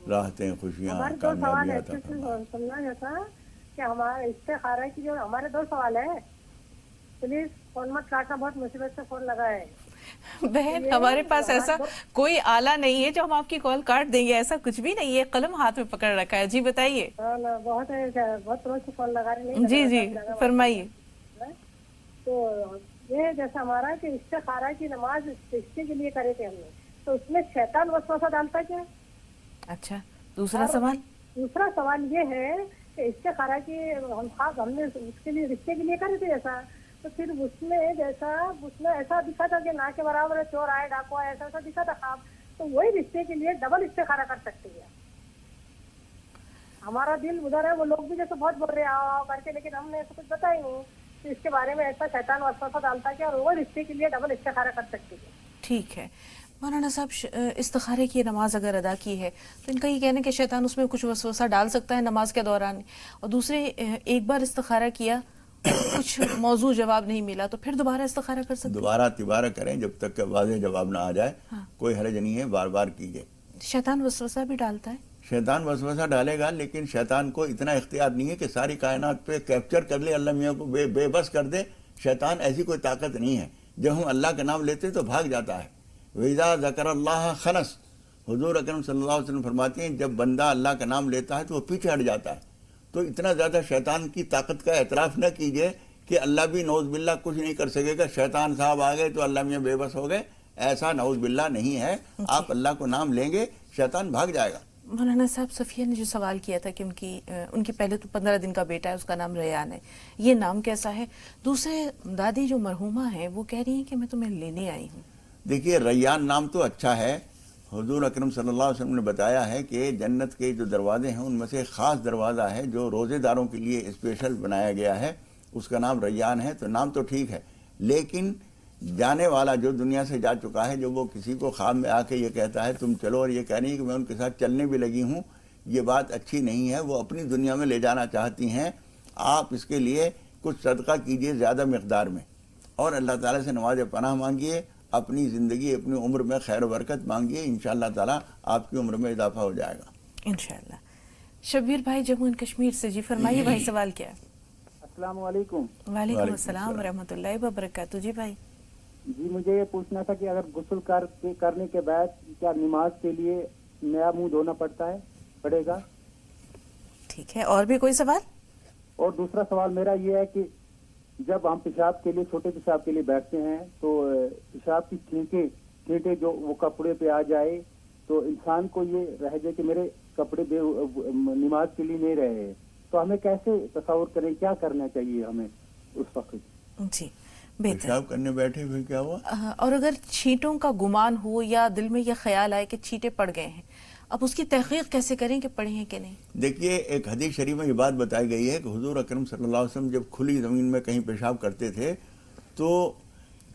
راحتیں, خوشیاں, ہمارے دو سوال ہے, عطا فرمائے. سننا جیسا کہ ہمارے استخارہ کی جو ہمارے دو سوال ہے, پلیز فون مت کاٹنا, بہت مصیبت سے فون لگا ہے. بہن ہمارے پاس ایسا کوئی آلہ نہیں ہے جو ہم آپ کی کال کاٹ دیں گے, ایسا کچھ بھی نہیں ہے, قلم ہاتھ میں پکڑ رکھا ہے. جی بتائیے. بہت روز سے فون لگا رہے. جی جی فرمائیے. تو یہ جیسا ہمارا کہ استخارہ کی نماز رشتے کے لیے کرے تھے ہم نے, تو اس میں شیطان وسوسہ ڈالتا کیا؟ اچھا, دوسرا سوال. دوسرا سوال یہ ہے کہ استخارہ کی ہم نے اس کے لیے رشتے کے لیے کرے تھے ایسا, تو پھر اس میں ایسا دکھا تھا کہ نہ کے برابر چور آئے, ڈاکو آئے, ایسا دکھا تھا خواب, تو وہی رشتے کے لیے ڈبل استخارہ کر سکتے ہیں. ہمارا دل ادھر ہے, وہ لوگ بھی جیسے بہت بول رہے ہیں آؤ کر کے, لیکن ہم نے ایسا کچھ بتا ہی نہیں. تو اس کے بارے میں ایسا شیطان وسوسہ ڈالتا ہے اور وہ رشتے کے لیے ڈبل استخارہ کر سکتے ہیں. ٹھیک ہے مولانا صاحب, استخارے کی نماز اگر ادا کی ہے تو ان کا یہ کہنا ہے کہ شیطان اس میں کچھ وسوسہ ڈال سکتا ہے نماز کے دوران, اور دوسرے ایک بار استخارہ کیا کچھ موضوع جواب نہیں ملا تو پھر دوبارہ استخارہ کر سکتے ہیں؟ دوبارہ تبارہ کریں جب تک کہ واضح جواب نہ آ جائے. کوئی حرج نہیں ہے, بار بار کیجیے. شیطان وسوسہ بھی ڈالتا ہے؟ شیطان وسوسہ ڈالے گا, لیکن شیطان کو اتنا اختیار نہیں ہے کہ ساری کائنات پہ کیپچر کر لے, اللہ میاں کو بے بس کر دے. شیطان ایسی کوئی طاقت نہیں ہے. جب ہم اللہ کا نام لیتے تو بھاگ جاتا ہے. وَإِذَا ذَكَرَ اللَّهَ خَنَسَ, حضور اکرم صلی اللہ علیہ وسلم فرماتے ہیں جب بندہ اللہ کا نام لیتا ہے تو وہ پیچھے ہٹ جاتا ہے. تو اتنا زیادہ شیطان کی طاقت کا اعتراف نہ کیجیے کہ اللہ بھی نعوذ باللہ کچھ نہیں کر سکے گا, شیطان صاحب آ گئے تو اللہ میاں بے بس ہو گئے. ایسا نعوذ باللہ نہیں ہے. آپ اللہ کو نام لیں گے شیطان بھاگ جائے گا. مولانا صاحب صفیہ نے جو سوال کیا تھا کہ ان کی پہلے تو 15 دن کا بیٹا ہے, اس کا نام ریان ہے, یہ نام کیسا ہے؟ دوسرے دادی جو مرحومہ ہیں وہ کہہ رہی ہیں کہ میں تمہیں لینے آئی ہوں. دیکھیے ریان نام تو اچھا ہے. حضور اکرم صلی اللہ علیہ وسلم نے بتایا ہے کہ جنت کے جو دروازے ہیں ان میں سے ایک خاص دروازہ ہے جو روزے داروں کے لیے اسپیشل بنایا گیا ہے, اس کا نام ریان ہے. تو نام تو ٹھیک ہے, لیکن جانے والا جو دنیا سے جا چکا ہے, جو وہ کسی کو خواب میں آ کے یہ کہتا ہے تم چلو, اور یہ کہہ رہی ہے کہ میں ان کے ساتھ چلنے بھی لگی ہوں, یہ بات اچھی نہیں ہے. وہ اپنی دنیا میں لے جانا چاہتی ہیں. آپ اس کے لیے کچھ صدقہ کیجئے زیادہ مقدار میں, اور اللہ تعالیٰ سے نماز پناہ مانگیے, اپنی زندگی اپنی عمر میں خیر و برکت مانگیے. انشاءاللہ تعالیٰ آپ کی عمر میں اضافہ ہو جائے گا انشاءاللہ. شبیر بھائی جموں اینڈ کشمیر سے, جی فرمائیے بھائی سوال کیا ہے؟ السلام علیکم. وعلیکم السلام ورحمۃ اللہ وبرکاتہ. جی بھائی. جی مجھے یہ پوچھنا تھا کہ اگر غسل کرنے کے بعد کیا نماز کے لیے نیا منہ دھونا پڑے گا؟ ٹھیک ہے, اور بھی کوئی سوال؟ اور دوسرا سوال میرا یہ ہے کہ جب ہم پیشاب کے لیے چھوٹے پیشاب کے لیے بیٹھتے ہیں تو پیشاب کی چھینٹیں جو وہ کپڑے پہ آ جائے تو انسان کو یہ رہ جائے کہ میرے کپڑے نماز کے لیے نہیں رہے، تو ہمیں کیسے تصور کریں، کیا کرنا چاہیے ہمیں اس وقت؟ جی بہتر. پیشاب کرنے بیٹھے ہوئے کیا ہوا؟ اور اگر چھینٹوں کا گمان ہو یا دل میں یہ خیال آئے کہ چھینٹے پڑ گئے ہیں، اب اس کی تحقیق کیسے کریں کہ پڑے ہیں کہ نہیں؟ دیکھیے ایک حدیث شریف میں یہ بات بتائی گئی ہے کہ حضور اکرم صلی اللہ علیہ وسلم جب کھلی زمین میں کہیں پیشاب کرتے تھے تو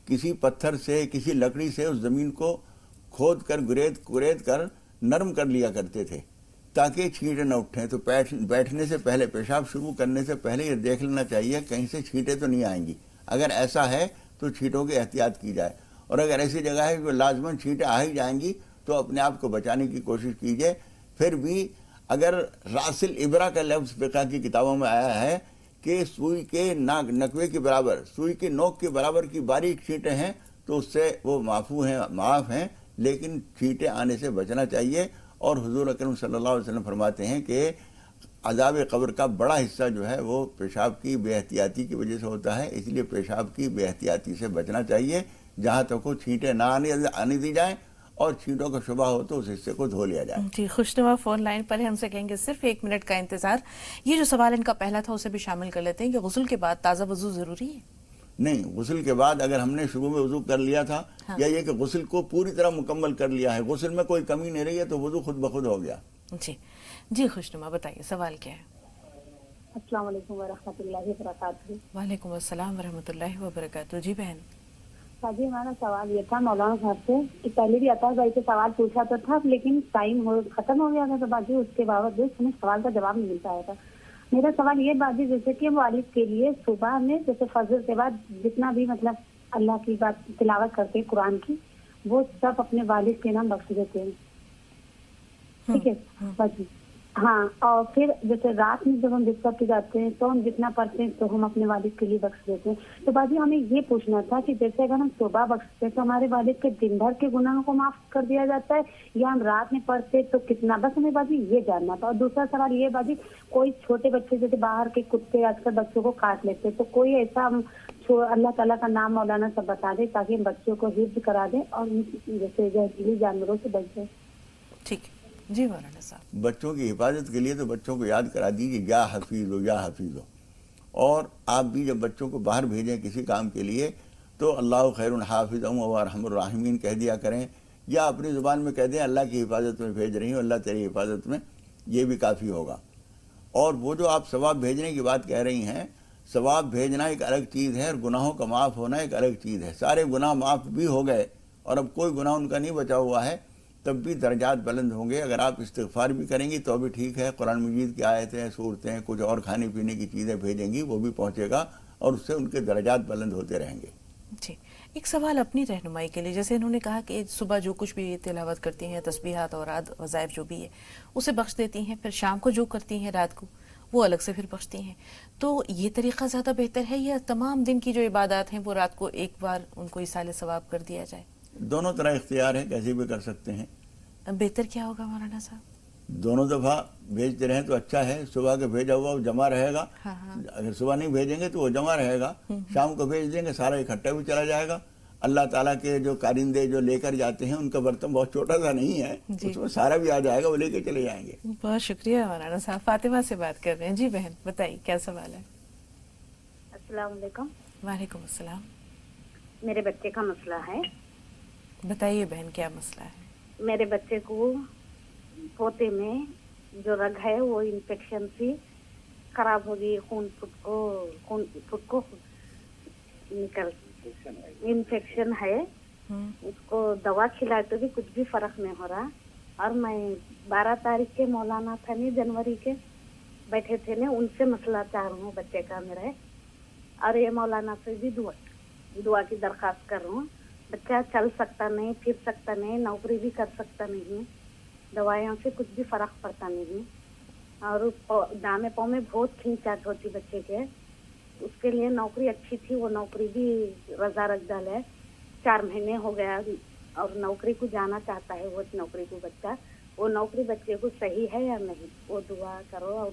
کسی پتھر سے کسی لکڑی سے اس زمین کو کھود کر گرید کر نرم کر لیا کرتے تھے تاکہ چھینٹیں نہ اٹھیں. تو بیٹھنے سے پہلے، پیشاب شروع کرنے سے پہلے یہ دیکھ لینا چاہیے کہیں سے چھینٹیں تو نہیں آئیں گی. اگر ایسا ہے تو چھینٹوں کی احتیاط کی جائے، اور اگر ایسی جگہ ہے کہ لازماً چھینٹیں آ ہی جائیں گی تو اپنے آپ کو بچانے کی کوشش کیجیے. پھر بھی اگر راس الابرہ کا لفظ فقہ کی کتابوں میں آیا ہے کہ سوئی کے نکوے کے برابر، سوئی کے نوک کے برابر کی باریک چھینٹیں ہیں تو اس سے وہ معاف ہیں، لیکن چھینٹیں آنے سے بچنا چاہیے. اور حضور اکرم صلی اللہ علیہ وسلم فرماتے ہیں کہ عذاب قبر کا بڑا حصہ جو ہے وہ پیشاب کی بے احتیاطی کی وجہ سے ہوتا ہے، اس لیے پیشاب کی بے احتیاطی سے بچنا چاہیے. جہاں تک وہ چھینٹیں نہ آنے دی جائیں اور چھینٹوں کا شبہ ہو تو اس حصے کو دھو لیا جائے. جی خوشنما فون لائن پر ہے، ہم سے کہیں گے صرف 1 منٹ کا انتظار. یہ جو سوال ان کا پہلا تھا اسے بھی شامل کر لیتے ہیں کہ غسل کے بعد تازہ وضو ضروری ہے؟ نہیں، غسل کے بعد اگر ہم نے شروع میں وضو کر لیا تھا یا یہ کہ غسل کو پوری طرح مکمل کر لیا ہے، غسل میں کوئی کمی نہیں رہی ہے تو وضو خود بخود ہو گیا. جی خوشنما بتائیے سوال کیا ہے؟ السلام علیکم ورحمۃ اللہ وبرکاتہ. وعلیکم السلام ورحمۃ اللہ وبرکاتہ. جی بہن. جی ہمارا سوال یہ تھا مولانا صاحب سے کہ پہلے بھی عطا بھائی سے سوال پوچھا تو تھا لیکن ٹائم ختم ہو گیا تھا تو باجی اس کے باوجود ہمیں سوال کا جواب نہیں مل پایا تھا. میرا سوال یہ باجی جیسے کہ والد کے لیے صبح میں جیسے فجر کے بعد جتنا بھی مطلب اللہ کی بات تلاوت کرتے ہیں قرآن کی وہ سب اپنے والد کے نام بخش دیتے ہیں، ٹھیک ہے باجی؟ ہاں. اور پھر جیسے رات میں جب ہم بستر پہ جاتے ہیں تو ہم جتنا پڑھتے ہیں تو ہم اپنے والد کے لیے بخش دیتے ہیں. تو باجی ہمیں یہ پوچھنا تھا کہ جیسے اگر ہم صبح بخشتے ہیں تو ہمارے والد کے دن بھر کے گناہوں کو معاف کر دیا جاتا ہے یا ہم رات میں پڑھتے تو کتنا، بس ہمیں باجی یہ جاننا تھا. اور دوسرا سوال یہ باجی کوئی چھوٹے بچے جیسے باہر کے کتے آج کل بچوں کو کاٹ لیتے تو کوئی ایسا اللہ تعالیٰ کا نام مولانا سب بتا دے تاکہ ہم بچوں کو حفظ کرا دیں اور جیسے زہریلی جانوروں سے بچ جائیں. ٹھیک جی مولانا صاحب. بچوں کی حفاظت کے لیے تو بچوں کو یاد کرا دیجیے یا حفیظ ہو یا حفیظ ہو. اور آپ بھی جب بچوں کو باہر بھیجیں کسی کام کے لیے تو اللہ خیر حافظ و ارحم الراحمین کہہ دیا کریں، یا اپنی زبان میں کہہ دیں اللہ کی حفاظت میں بھیج رہی ہوں، اللہ تیری حفاظت میں، یہ بھی کافی ہوگا. اور وہ جو آپ ثواب بھیجنے کی بات کہہ رہی ہیں، ثواب بھیجنا ایک الگ چیز ہے اور گناہوں کا معاف ہونا ایک الگ چیز ہے. سارے گناہ معاف بھی ہو گئے اور اب کوئی گناہ ان کا نہیں بچا ہوا ہے تب بھی درجات بلند ہوں گے. اگر آپ استغفار بھی کریں گی تو بھی ٹھیک ہے، قرآن مجید کی آیتیں صورتیں کچھ اور کھانے پینے کی چیزیں بھیجیں گی وہ بھی پہنچے گا اور اس سے ان کے درجات بلند ہوتے رہیں گے. جی ایک سوال اپنی رہنمائی کے لیے، جیسے انہوں نے کہا کہ صبح جو کچھ بھی تلاوت کرتی ہیں تسبیحات اور وظائف جو بھی ہے اسے بخش دیتی ہیں، پھر شام کو جو کرتی ہیں رات کو وہ الگ سے پھر بخشتی ہیں، تو یہ طریقہ زیادہ بہتر ہے یا تمام دن کی جو عبادات ہیں وہ رات کو ایک بار ان کو ایصال ثواب کر دیا جائے؟ دونوں طرح اختیار ہے، کیسے بھی کر سکتے ہیں. بہتر کیا ہوگا مولانا صاحب؟ دونوں دفعہ بھیجتے رہیں تو اچھا ہے. صبح کا بھیجا ہوا وہ جمع رہے گا، اگر صبح نہیں بھیجیں گے تو وہ جمع رہے گا. شام کو بھیج دیں گے سارا اکٹھا بھی چلا جائے گا. اللہ تعالیٰ کے جو کارندے جو لے کر جاتے ہیں ان کا برتن بہت چھوٹا سا نہیں ہے، اس میں سارا بھی آ جائے گا، وہ لے کے چلے جائیں گے. بہت شکریہ مولانا صاحب. فاطمہ سے بات کر رہے ہیں. جی بہن بتائیے کیا سوال ہے؟ السلام علیکم. وعلیکم السلام. میرے بچے کا مسئلہ ہے. بتائیے بہن کیا مسئلہ ہے؟ میرے بچے کو پوتے میں جو رگ ہے وہ انفیکشن سے خراب ہو گئی، خون پھٹ کو نکل انفیکشن ہے. اس کو دوا کھلائے تو بھی کچھ بھی فرق نہیں ہو رہا. اور میں 12 تاریخ کے مولانا تھا نہیں جنوری کے بیٹھے تھے نا، ان سے مسئلہ چاہ رہا ہوں بچے کا میرا ہے. اور یہ مولانا سے بھی دعا کی درخواست کر رہا ہوں. بچہ چل سکتا نہیں، پھر سکتا نہیں، نوکری بھی کر سکتا نہیں، دوائیوں سے کچھ بھی فرق پڑتا نہیں. اور دامے پاؤں میں بہت کھینچاٹ ہوتی بچے کے. اس کے لیے نوکری اچھی تھی، وہ نوکری بھی رضا رکھ ڈال ہے. 4 مہینے ہو گیا اور نوکری کو جانا چاہتا ہے وہ نوکری کو بچہ. وہ نوکری بچے کو صحیح ہے یا نہیں، وہ دعا کرو. اور